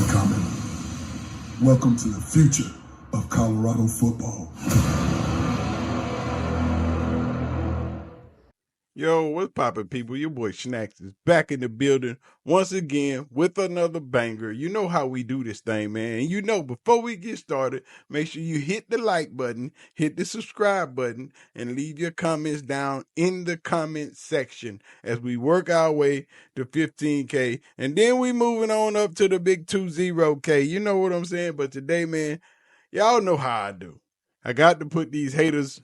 coming. Welcome to the future of Colorado football. Yo, what's poppin', people? Your boy Snacks is back in the building once again with another banger. You know how we do this thing, man. And you know, before we get started, make sure you hit the like button, hit the subscribe button, and leave your comments down in the comment section as we work our way to 15K. And then we moving on up to the big 20K. You know what I'm saying? But today, man, y'all know how I do. I got to put these haters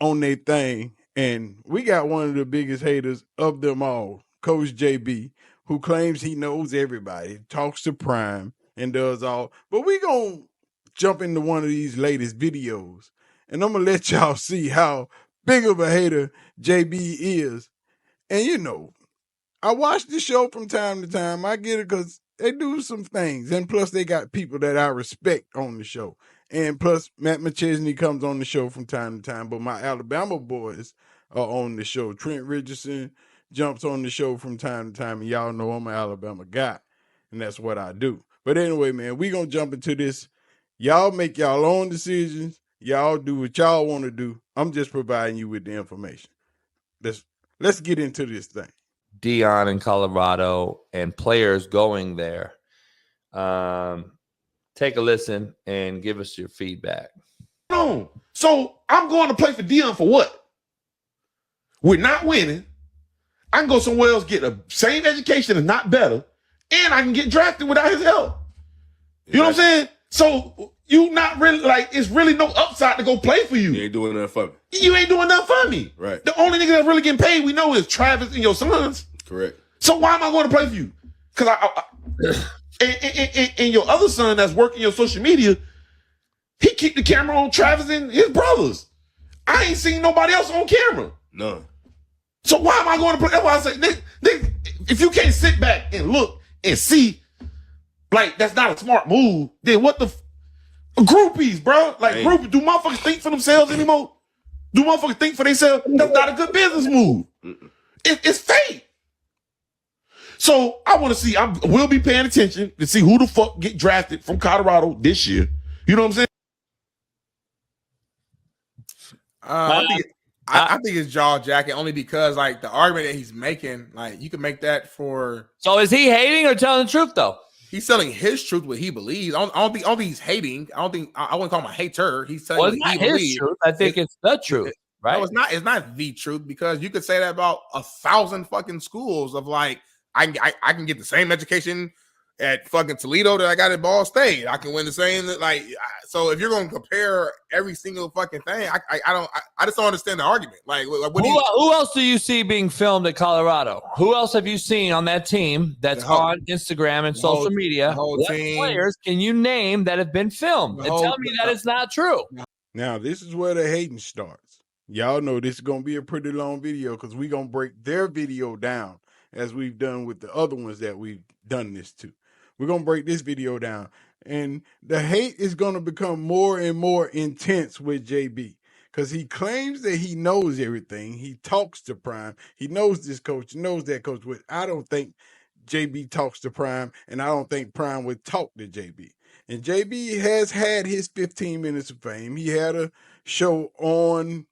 on their thing. And we got one of the biggest haters of them all, Coach JB, who claims he knows everybody, talks to Prime, and does all. But we going to jump into one of these latest videos, and I'm going to let y'all see how big of a hater JB is. And, you know, I watch the show from time to time. I get it because they do some things. And plus, they got people that I respect on the show. And plus, Matt McChesney comes on the show from time to time. But my Alabama boys are on the show. Trent Richardson jumps on the show from time to time. And y'all know I'm an Alabama guy. And that's what I do. But anyway, man, we going to jump into this. Y'all make y'all own decisions. Y'all do what y'all want to do. I'm just providing you with the information. Let's get into this thing. Deion in Colorado and players going there. Take a listen and give us your feedback. No. So I'm going to play for Deion for what? We're not winning. I can go somewhere else, get the same education and not better, and I can get drafted without his help. You know what I'm saying? So you not really like it's really no upside to go play for you. You ain't doing nothing for me. You ain't doing nothing for me. Right. The only nigga that's really getting paid we know is Travis and your sons. Correct. So why am I going to play for you? Because and your other son that's working your social media, he keep the camera on Travis and his brothers. I ain't seen nobody else on camera. None. So why am I going to play? That's why I say, if you can't sit back and look and see, like that's not a smart move, then what the groupies, bro? Like groupies, do motherfuckers think for themselves anymore? Do motherfuckers think for themselves? That's not a good business move. It's fake. So I want to see. I will be paying attention to see who the fuck get drafted from Colorado this year. You know what I'm saying? I think it's jaw jacket only because like the argument that he's making, like you can make that for. So is he hating or telling the truth though? He's telling his truth, what he believes. I don't think he's hating. I wouldn't call him a hater. He's telling well, what he his believes. Truth. I think it's the truth, right? No, it's not the truth because you could say that about 1,000 fucking schools of like I can get the same education at fucking Toledo that I got at Ball State. I can win the same like so. If you're going to compare every single fucking thing, I just don't understand the argument. Like, who else do you see being filmed at Colorado? Who else have you seen on that team that's on Instagram and social media? What players can you name that have been filmed? And tell me that it's not true. Now, this is where the hating starts. Y'all know this is going to be a pretty long video because we're going to break their video down as we've done with the other ones that we've done this to. We're going to break this video down. And the hate is going to become more and more intense with JB because he claims that he knows everything. He talks to Prime. He knows this coach, knows that coach. But I don't think JB talks to Prime, and I don't think Prime would talk to JB. And JB has had his 15 minutes of fame. He had a show on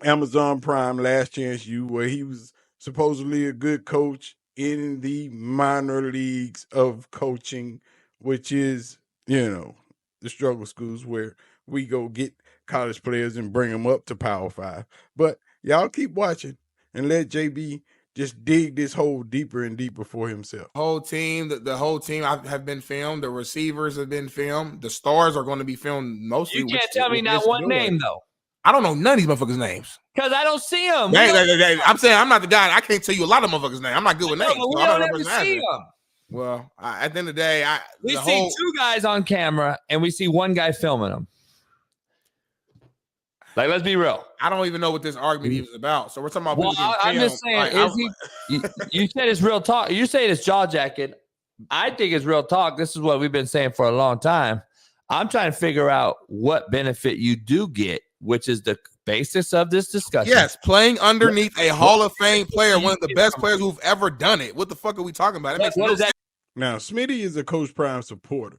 Amazon Prime, Last Chance U, where he was supposedly a good coach in the minor leagues of coaching, which is, you know, the struggle schools where we go get college players and bring them up to Power 5. But y'all keep watching and let JB just dig this hole deeper and deeper for himself. The whole team have been filmed. The receivers have been filmed. The stars are going to be filmed mostly. You can't tell me not one name, though. I don't know none of these motherfuckers' names. Because I don't see them. I'm saying I'm not the guy. I can't tell you a lot of motherfuckers' names. I'm not good with names. We don't ever see them. Well, at the end of the day, we see two guys on camera and we see one guy filming them. Like, let's be real. I don't even know what this argument is about. So we're talking about. Well, I'm just saying, you said it's real talk. You say it's jaw jacket. I think it's real talk. This is what we've been saying for a long time. I'm trying to figure out what benefit you do get, which is the basis of this discussion. Yes, playing underneath a Hall of Fame player, one of the best players who've ever done it. What the fuck are we talking about? It makes no sense. Now, Smitty is a Coach Prime supporter.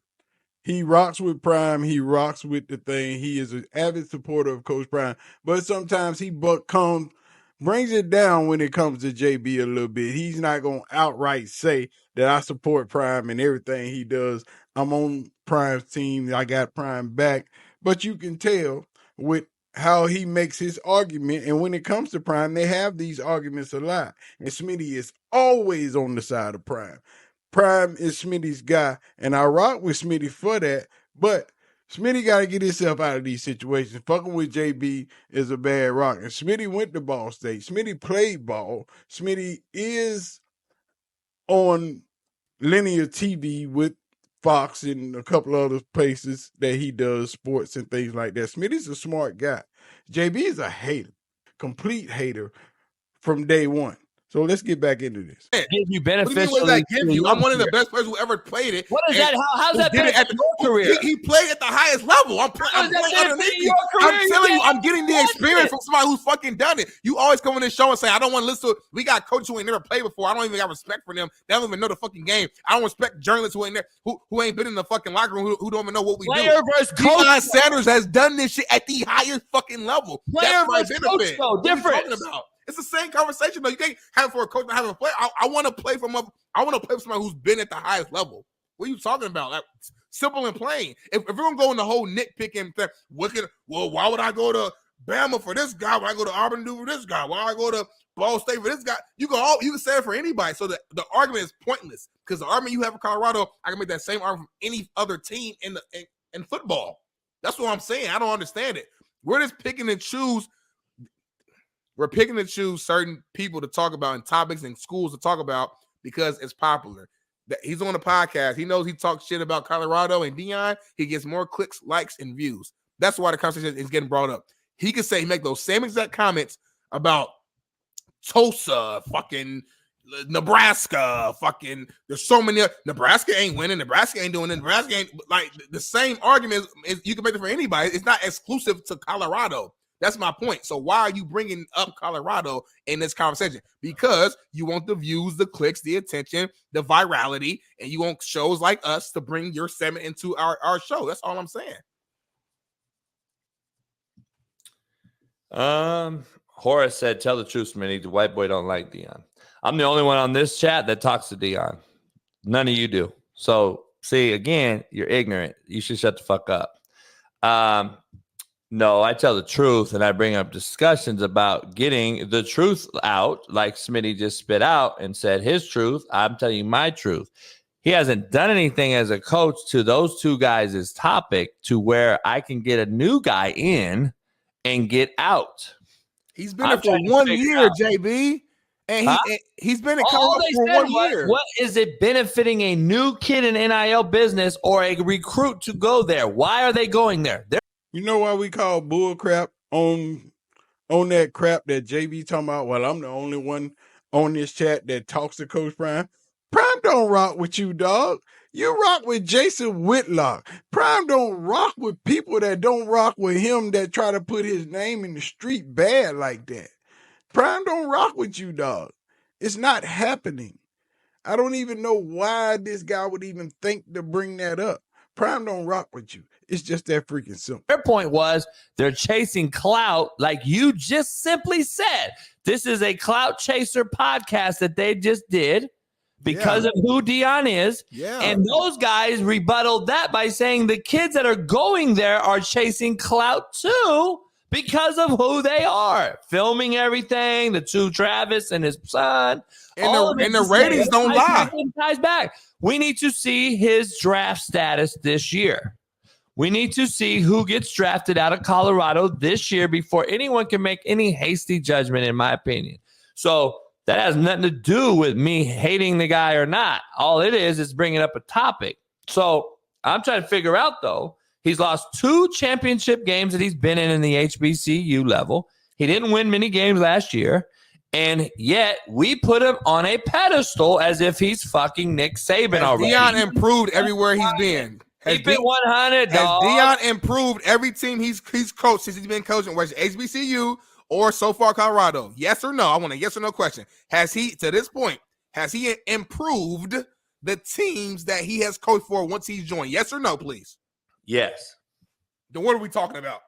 He rocks with Prime. He rocks with the thing. He is an avid supporter of Coach Prime. But sometimes he brings it down when it comes to JB a little bit. He's not going to outright say that I support Prime and everything he does. I'm on Prime's team. I got Prime back. But you can tell with how he makes his argument. And when it comes to Prime, they have these arguments a lot. And Smitty is always on the side of Prime. Prime is Smitty's guy, and I rock with Smitty for that, but Smitty got to get himself out of these situations. Fucking with JB is a bad rock. And Smitty went to Ball State. Smitty played ball. Smitty is on linear TV with Fox and a couple other places that he does sports and things like that. Smitty's a smart guy. JB is a hater, complete hater from day one. So let's get back into this. Give you What do you mean, what does that give you? I'm one of the best players who ever played it. What is that? How's that benefit your career? He played at the highest level. I'm playing underneath you. I'm telling you, I'm getting the experience from somebody who's fucking done it. You always come on this show and say, I don't want to listen to, we got coaches who ain't never played before. I don't even got respect for them. They don't even know the fucking game. I don't respect journalists who ain't there, who ain't been in the fucking locker room, who don't even know what we do. Deion Sanders has done this shit at the highest fucking level. Player versus coach, though. Different. It's the same conversation, though. You can't have it for a coach and have a player. I want to play for somebody who's been at the highest level. What are you talking about? Like, simple and plain. If we're gonna go in the whole nitpicking thing, why would I go to Bama for this guy? Why I go to Auburn do for this guy? Why I go to Ball State for this guy? You can say it for anybody. So the argument is pointless because the argument you have for Colorado, I can make that same argument from any other team in football. That's what I'm saying. I don't understand it. We're just picking and choose. We're picking and choose certain people to talk about and topics and schools to talk about because it's popular. He's on a podcast. He knows he talks shit about Colorado and Deion. He gets more clicks, likes, and views. That's why the conversation is getting brought up. He could make those same exact comments about Tulsa, fucking Nebraska, fucking. There's so many. Nebraska ain't winning. Nebraska ain't doing it. Nebraska ain't like the same argument. You can make it for anybody. It's not exclusive to Colorado. That's my point. So why are you bringing up Colorado in this conversation? Because you want the views, the clicks, the attention, the virality, and you want shows like us to bring your segment into our show. That's all I'm saying. Horace said, tell the truth, Smitty. The white boy don't like Deion. I'm the only one on this chat that talks to Deion. None of you do. So, see, again, you're ignorant. You should shut the fuck up. No, I tell the truth, and I bring up discussions about getting the truth out, like Smitty just spit out and said his truth. I'm telling you my truth. He hasn't done anything as a coach to those two guys' topic to where I can get a new guy in and get out. He's been there for 1 year, JB. And he's been in Colorado for 1 year. What is it benefiting a new kid in NIL business or a recruit to go there? Why are they going there? You know why we call bull crap on that crap that JB talking about? Well, I'm the only one on this chat that talks to Coach Prime. Prime don't rock with you, dog. You rock with Jason Whitlock. Prime don't rock with people that don't rock with him that try to put his name in the street bad like that. Prime don't rock with you, dog. It's not happening. I don't even know why this guy would even think to bring that up. Prime don't rock with you. It's just that freaking simple. Their point was they're chasing clout, like you just simply said. This is a clout chaser podcast that they just did because of who Deion is. Yeah. And those guys rebutted that by saying the kids that are going there are chasing clout too because of who they are. Filming everything, the two Travis and his son. And the ratings don't lie. Ties back. We need to see his draft status this year. We need to see who gets drafted out of Colorado this year before anyone can make any hasty judgment, in my opinion. So that has nothing to do with me hating the guy or not. All it is bringing up a topic. So I'm trying to figure out, though, he's lost 2 championship games that he's been in the HBCU level. He didn't win many games last year. And yet we put him on a pedestal as if he's fucking Nick Saban already. Deion improved everywhere he's been. He's been 100, dog. Has Deion improved every team he's coached since he's been coaching, whether it's HBCU or so far Colorado? Yes or no? I want a yes or no question. Has he, to this point, has he improved the teams that he has coached for once he's joined? Yes or no, please? Yes. Then what are we talking about?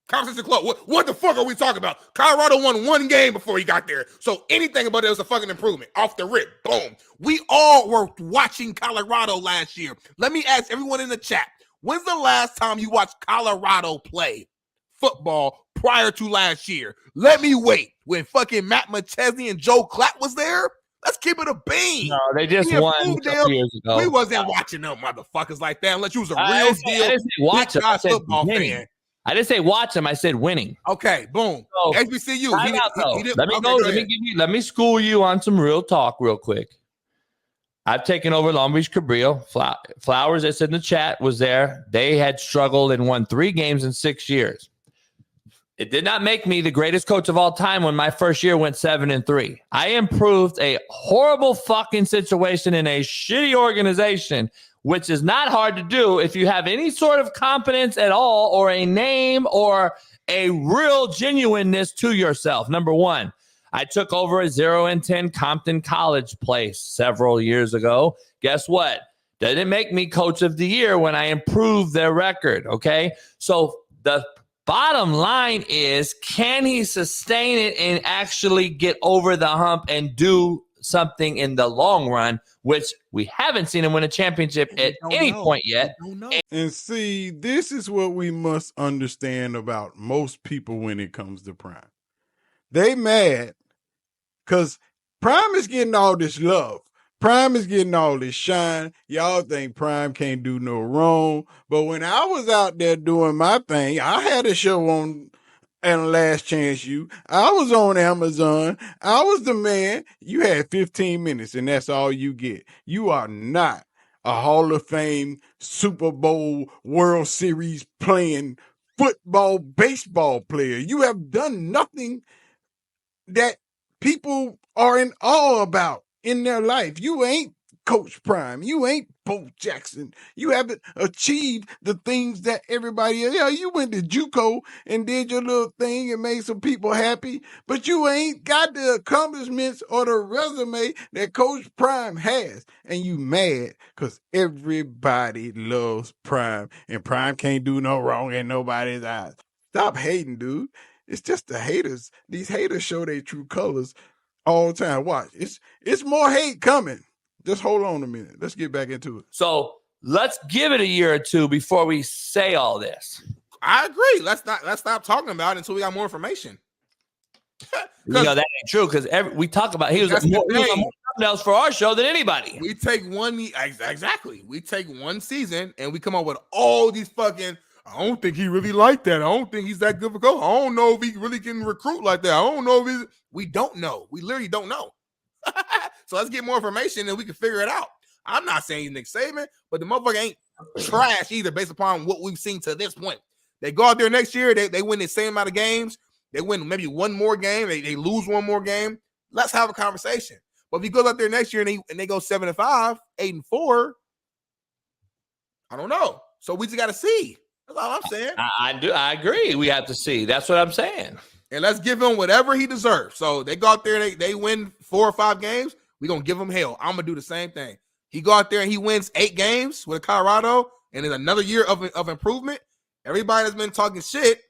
Conversation closed. What the fuck are we talking about? Colorado won 1 game before he got there. So anything about it was a fucking improvement. Off the rip. Boom. We all were watching Colorado last year. Let me ask everyone in the chat. When's the last time you watched Colorado play football prior to last year? Let me wait. When fucking Matt McChesney and Joe Clapp was there? Let's keep it a bean. No, they just won a couple years ago. We wasn't watching them motherfuckers like that unless you was a real I deal didn't say watch them. I said football winning. fan. I didn't say watch them. I said winning. Okay, boom. So, HBCU. Let me school you on some real talk real quick. I've taken over Long Beach Cabrillo. Flowers, that's in the chat, was there. They had struggled and won 3 games in 6 years. It did not make me the greatest coach of all time when my first year went 7-3. I improved a horrible fucking situation in a shitty organization, which is not hard to do if you have any sort of competence at all or a name or a real genuineness to yourself. Number one, I took over a 0-10 Compton College place several years ago. Guess what? Didn't make me coach of the year when I improved their record, okay? So the bottom line is, can he sustain it and actually get over the hump and do something in the long run, which we haven't seen him win a championship at any point yet. And see, this is what we must understand about most people when it comes to Prime. They mad because Prime is getting all this love. Prime is getting all this shine. Y'all think Prime can't do no wrong. But when I was out there doing my thing, I had a show on and Last Chance U. I was on Amazon. I was the man. You had 15 minutes, and that's all you get. You are not a Hall of Fame, Super Bowl, World Series playing football, baseball player. You have done nothing that people are in awe about in their life. You ain't Coach Prime. You ain't Bo Jackson. You haven't achieved the things that everybody else. Yeah, you went to JUCO and did your little thing and made some people happy, but you ain't got the accomplishments or the resume that Coach Prime has. And you mad because everybody loves Prime, and Prime can't do no wrong in nobody's eyes. Stop hating, dude. It's just the haters. These haters show their true colors all the time. Watch. It's more hate coming. Just hold on a minute. Let's get back into it. So let's give it a year or two before we say all this. I agree. Let's stop talking about it until we got more information. That ain't true because we talk about he was more else for our show than anybody. We take exactly. We take one season and we come up with all these fucking. I don't think he really like that. I don't think he's that good for coach. I don't know if he really can recruit like that. I don't know if we don't know. We literally don't know. So let's get more information and we can figure it out. I'm not saying he's Nick Saban, but the motherfucker ain't trash either based upon what we've seen to this point. They go out there next year, they win the same amount of games. They win maybe one more game. They lose one more game. Let's have a conversation. But if he goes out there next year and they go 7-5, 8-4, I don't know. So we just got to see. That's all I'm saying. I agree. We have to see. That's what I'm saying. And let's give him whatever he deserves. So they go out there and they win 4 or 5 games. We're going to give him hell. I'm going to do the same thing. He go out there and he wins 8 games with Colorado and it's another year of improvement. Everybody that's been talking shit,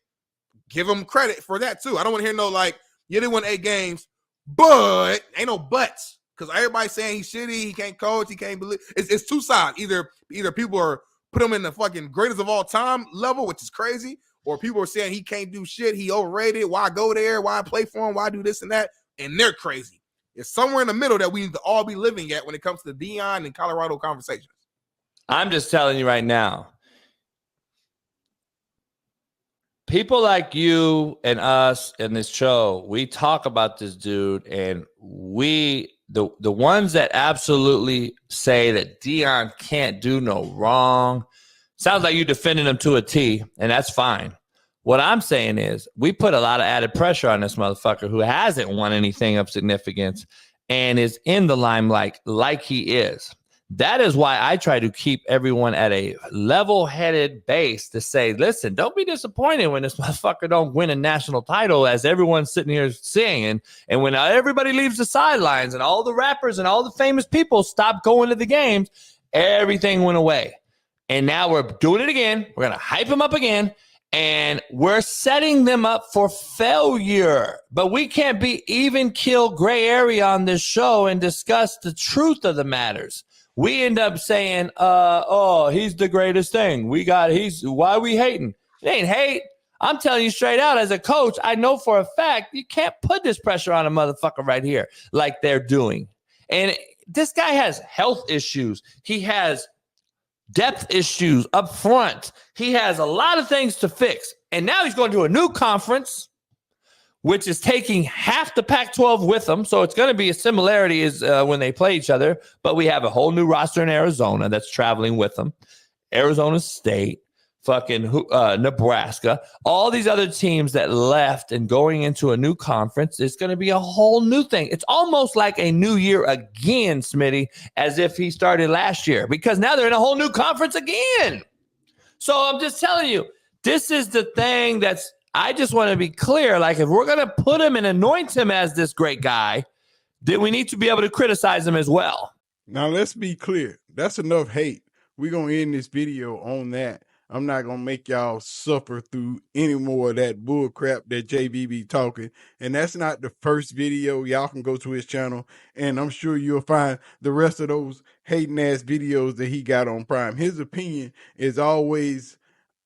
give him credit for that too. I don't want to hear no like, yeah, they won 8 games, but ain't no buts. Because everybody's saying he's shitty, he can't coach, he can't believe. It's two sides. Either people are put him in the fucking greatest of all time level, which is crazy, or people are saying he can't do shit, he overrated, why go there, why play for him, why do this and that, and they're crazy. It's somewhere in the middle that we need to all be living at when it comes to the Deion and Colorado conversations. I'm just telling you right now, people like you and us in this show, we talk about this dude, and the ones that absolutely say that Deion can't do no wrong, sounds like you defending him to a T, and that's fine. What I'm saying is we put a lot of added pressure on this motherfucker who hasn't won anything of significance and is in the limelight like he is. That is why I try to keep everyone at a level-headed base to say, listen, don't be disappointed when this motherfucker don't win a national title, as everyone's sitting here saying. And when everybody leaves the sidelines and all the rappers and all the famous people stop going to the games, everything went away. And now we're doing it again. We're going to hype them up again. And we're setting them up for failure. But we can't be even kill gray area on this show and discuss the truth of the matters. We end up saying, oh, he's the greatest thing. Why are we hating? It ain't hate. I'm telling you straight out, as a coach, I know for a fact you can't put this pressure on a motherfucker right here like they're doing. And this guy has health issues. He has depth issues up front. He has a lot of things to fix. And now he's going to a new conference, which is taking half the Pac-12 with them. So it's going to be a similarity as when they play each other. But we have a whole new roster in Arizona that's traveling with them. Arizona State, fucking Nebraska, all these other teams that left and going into a new conference. It's going to be a whole new thing. It's almost like a new year again, Smitty, as if he started last year, because now they're in a whole new conference again. So I'm just telling you, this is the thing that's, I just want to be clear. Like, if we're going to put him and anoint him as this great guy, then we need to be able to criticize him as well. Now, let's be clear. That's enough hate. We're going to end this video on that. I'm not going to make y'all suffer through any more of that bull crap that JB be talking. And that's not the first video. Y'all can go to his channel, and I'm sure you'll find the rest of those hating ass videos that he got on Prime. His opinion is always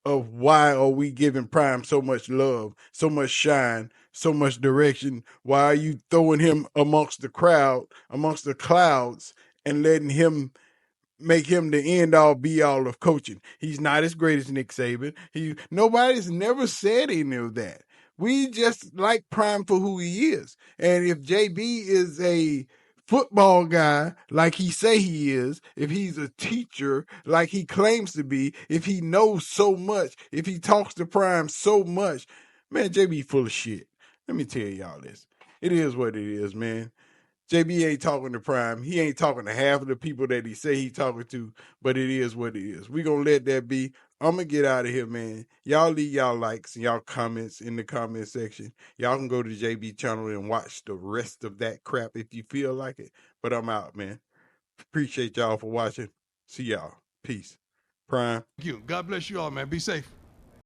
of why are we giving Prime so much love, so much shine, so much direction? Why are you throwing him amongst the crowd, amongst the clouds, and letting him make him the end all be all of coaching? He's not as great as Nick Saban. Nobody's never said any of that. We just like Prime for who he is. And if JB is a football guy like he say he is, if he's a teacher like he claims to be, if he knows so much, if he talks to Prime so much, man, JB full of shit. Let me tell y'all this. It is what it is, man. JB ain't talking to Prime. He ain't talking to half of the people that he say he talking to, but it is what it is. We gonna let that be. I'm gonna get out of here, man. Y'all leave y'all likes and y'all comments in the comment section. Y'all can go to JB channel and watch the rest of that crap if you feel like it. But I'm out, man. Appreciate y'all for watching. See y'all. Peace. Prime. Thank you. God bless you all, man. Be safe.